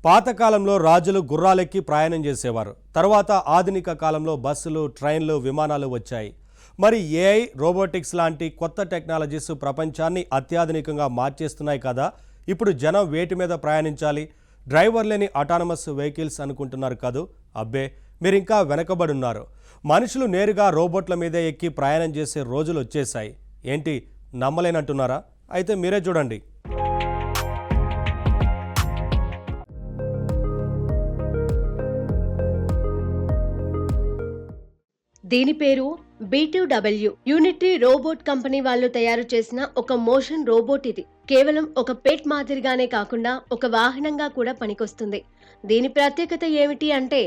పాతకాలంలో రాజులు గుర్రాలెక్కి ప్రయాణం చేసేవారు. తర్వాత ఆధునిక కాలంలో బస్సులు, ట్రైన్లు, విమానాలు వచ్చాయి. మరి ఏఐ, రోబోటిక్స్ లాంటి కొత్త టెక్నాలజీస్ ప్రపంచాన్ని అత్యాధునికంగా మార్చేస్తున్నాయి కదా. ఇప్పుడు జనం వేటి మీద ప్రయాణించాలి? డ్రైవర్ లేని అటానమస్ వెహికల్స్ అనుకుంటున్నారు కాదు. అబ్బే, మీరింకా వెనకబడున్నారు. మనుషులు నేరుగా రోబోట్ల మీదే ఎక్కి ప్రయాణం చేసే రోజులు వచ్చేసాయి. ఏంటి, నమ్మలేనంటున్నారా? అయితే మీరే చూడండి. దీని పేరు B2W. యూనిటీ రోబోట్ కంపెనీ వాళ్ళు తయారు చేసిన ఒక మోషన్ రోబోట్ ఇది. కేవలం ఒక పెట్ మాదిరిగానే కాకుండా ఒక వాహనంగా కూడా పనికొస్తుంది. దీని ప్రత్యేకత ఏమిటి అంటే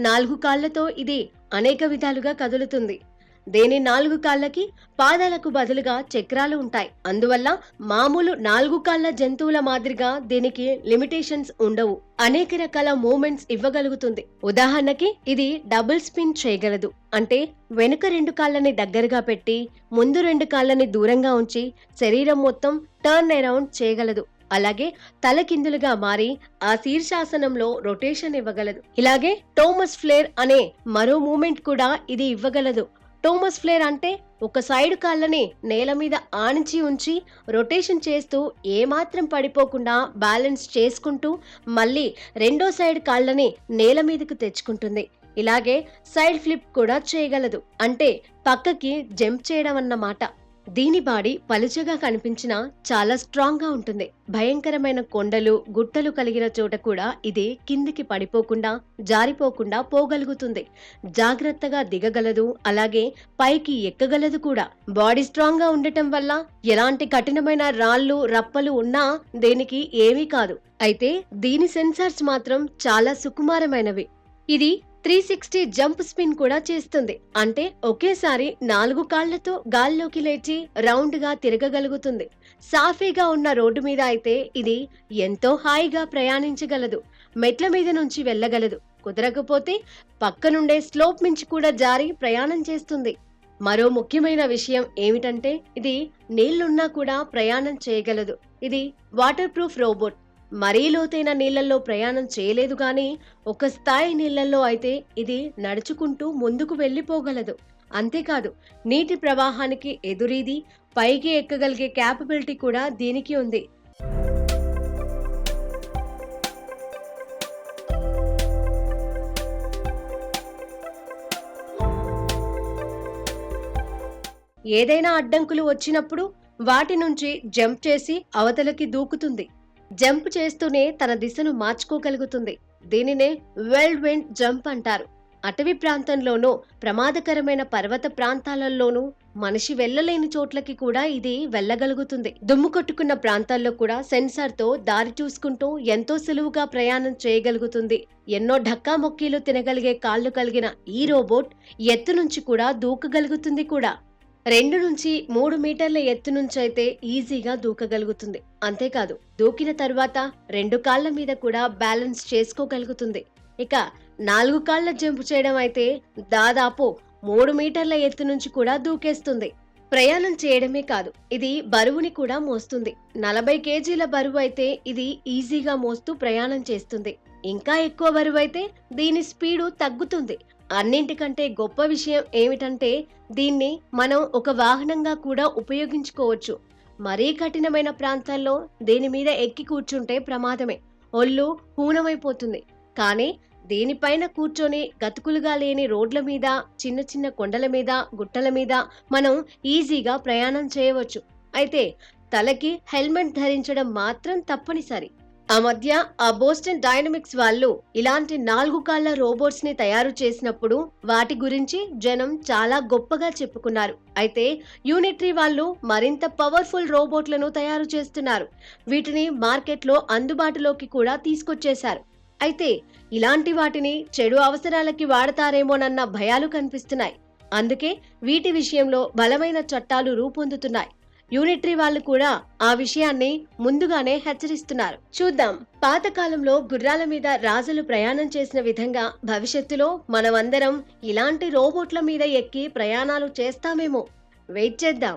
4 కాళ్లతో ఇది అనేక విధాలుగా కదులుతుంది. దీని 4 కాళ్లకి పాదాలకు బదులుగా చక్రాలు ఉంటాయి. అందువల్ల మామూలు 4 కాళ్ల జంతువుల మాదిరిగా దీనికి లిమిటేషన్స్ ఉండవు. అనేక రకాల మూవ్మెంట్స్ ఇవ్వగలుగుతుంది. ఉదాహరణకి ఇది డబుల్ స్పిన్ చేయగలదు. అంటే వెనుక 2 కాళ్లని దగ్గరగా పెట్టి ముందు 2 కాళ్లని దూరంగా ఉంచి శరీరం మొత్తం టర్న్ అరౌండ్ చేయగలదు. అలాగే తలకిందులుగా మారి ఆ శీర్షాసనంలో రొటేషన్ ఇవ్వగలదు. ఇలాగే టోమస్ ఫ్లేర్ అనే మరో మూమెంట్ కూడా ఇది ఇవ్వగలదు. టోమస్ ఫ్లేర్ అంటే ఒక సైడ్ కాళ్ళని నేల మీద ఆనించి ఉంచి రొటేషన్ చేస్తూ ఏమాత్రం పడిపోకుండా బ్యాలెన్స్ చేసుకుంటూ మళ్ళీ రెండో సైడ్ కాళ్ళని నేల మీదకు తెచ్చుకుంటుంది. ఇలాగే సైడ్ ఫ్లిప్ కూడా చేయగలదు. అంటే పక్కకి జంప్ చేయడం అన్నమాట. దీని బాడీ పలుచగా కనిపించినా చాలా స్ట్రాంగ్ గా ఉంటుంది. భయంకరమైన కొండలు, గుట్టలు కలిగిన చోట కూడా ఇది కిందికి పడిపోకుండా, జారిపోకుండా పోగలుగుతుంది. జాగ్రత్తగా దిగగలదు, అలాగే పైకి ఎక్కగలదు కూడా. బాడీ స్ట్రాంగ్ గా ఉండటం వల్ల ఎలాంటి కఠినమైన రాళ్ళు, రప్పలు ఉన్నా దేనికి ఏమీ కాదు. అయితే దీని సెన్సార్స్ మాత్రం చాలా సుకుమారమైనవి. ఇది 360 జంప్ స్పిన్ కూడా చేస్తుంది. అంటే ఒకేసారి 4 కాళ్లతో గాల్లోకి లేచి రౌండ్ గా తిరగగలుగుతుంది. సాఫీగా ఉన్న రోడ్డు మీద అయితే ఇది ఎంతో హాయిగా ప్రయాణించగలదు. మెట్ల మీద నుంచి వెళ్ళగలదు. కుదరకపోతే పక్కనుండే స్లోప్ మించి కూడా జారి ప్రయాణం చేస్తుంది. మరో ముఖ్యమైన విషయం ఏమిటంటే ఇది నీళ్లున్నా కూడా ప్రయాణం చేయగలదు. ఇది వాటర్ ప్రూఫ్ రోబోట్. మరీ లోతైన నీళ్లలో ప్రయాణం చేయలేదు గాని ఒక స్థాయి నీళ్లలో అయితే ఇది నడుచుకుంటూ ముందుకు వెళ్లిపోగలదు. అంతేకాదు నీటి ప్రవాహానికి ఎదురీది పైకి ఎక్కగలిగే క్యాపబిలిటీ కూడా దీనికి ఉంది. ఏదైనా అడ్డంకులు వచ్చినప్పుడు వాటి నుంచి జంప్ చేసి అవతలకి దూకుతుంది. జంప్ చేస్తూనే తన దిశను మార్చుకోగలుగుతుంది. దీనినే వెల్డ్ విండ్ జంప్ అంటారు. అటవీ ప్రాంతంలోనూ, ప్రమాదకరమైన పర్వత ప్రాంతాలలోనూ, మనిషి వెళ్లలేని చోట్లకి కూడా ఇది వెళ్లగలుగుతుంది. దుమ్ము కొట్టుకున్న ప్రాంతాల్లో కూడా సెన్సార్ తో దారి చూసుకుంటూ ఎంతో సులువుగా ప్రయాణం చేయగలుగుతుంది. ఎన్నో ఢక్కా మొక్కీలు తినగలిగే కాళ్లు కలిగిన ఈ రోబోట్ ఎత్తు నుంచి కూడా దూకగలుగుతుంది కూడా. 2 నుంచి 3 మీటర్ల ఎత్తు నుంచైతే ఈజీగా దూకగలుగుతుంది. అంతేకాదు దూకిన తర్వాత 2 కాళ్ల మీద కూడా బ్యాలెన్స్ చేసుకోగలుగుతుంది. ఇక 4 కాళ్ల జంప్ చేయడం అయితే దాదాపు 3 మీటర్ల ఎత్తు నుంచి కూడా దూకేస్తుంది. ప్రయాణం చేయడమే కాదు, ఇది బరువుని కూడా మోస్తుంది. 40 కేజీల బరువు అయితే ఇది ఈజీగా మోస్తూ ప్రయాణం చేస్తుంది. ఇంకా ఎక్కువ బరువు అయితే దీని స్పీడు తగ్గుతుంది. అన్నింటికంటే గొప్ప విషయం ఏమిటంటే దీన్ని మనం ఒక వాహనంగా కూడా ఉపయోగించుకోవచ్చు. మరీ కఠినమైన ప్రాంతాల్లో దీని మీద ఎక్కి కూర్చుంటే ప్రమాదమే. ఒళ్ళు హూనమైపోతుంది. కానీ దీనిపైన కూర్చొని గతుకులుగా లేని రోడ్ల మీద, చిన్న చిన్న కొండల మీద, గుట్టల మీద మనం ఈజీగా ప్రయాణం చేయవచ్చు. అయితే తలకి హెల్మెట్ ధరించడం మాత్రం తప్పనిసరి. ఆ మధ్య ఆ బోస్టన్ డైనమిక్స్ వాళ్ళు ఇలాంటి 4 కాళ్ల రోబోట్స్ ని తయారు చేసినప్పుడు వాటి గురించి జనం చాలా గొప్పగా చెప్పుకున్నారు. అయితే యూనిట్రీ వాళ్ళు మరింత పవర్ఫుల్ రోబోట్లను తయారు చేస్తున్నారు. వీటిని మార్కెట్లో అందుబాటులోకి కూడా తీసుకొచ్చేశారు. అయితే ఇలాంటి వాటిని చెడు అవసరాలకి వాడతారేమోనన్న భయాలు కనిపిస్తున్నాయి. అందుకే వీటి విషయంలో బలమైన చట్టాలు రూపొందుతున్నాయి. యూనిట్రీ వాళ్ళు కూడా ఆ విషయాన్ని ముందుగానే హెచ్చరిస్తున్నారు. చూద్దాం, పాతకాలంలో గుర్రాల మీద రాజులు ప్రయాణం చేసిన విధంగా భవిష్యత్తులో మనమందరం ఇలాంటి రోబోట్ల మీద ఎక్కి ప్రయాణాలు చేస్తామేమో. వెయిట్ చేద్దాం.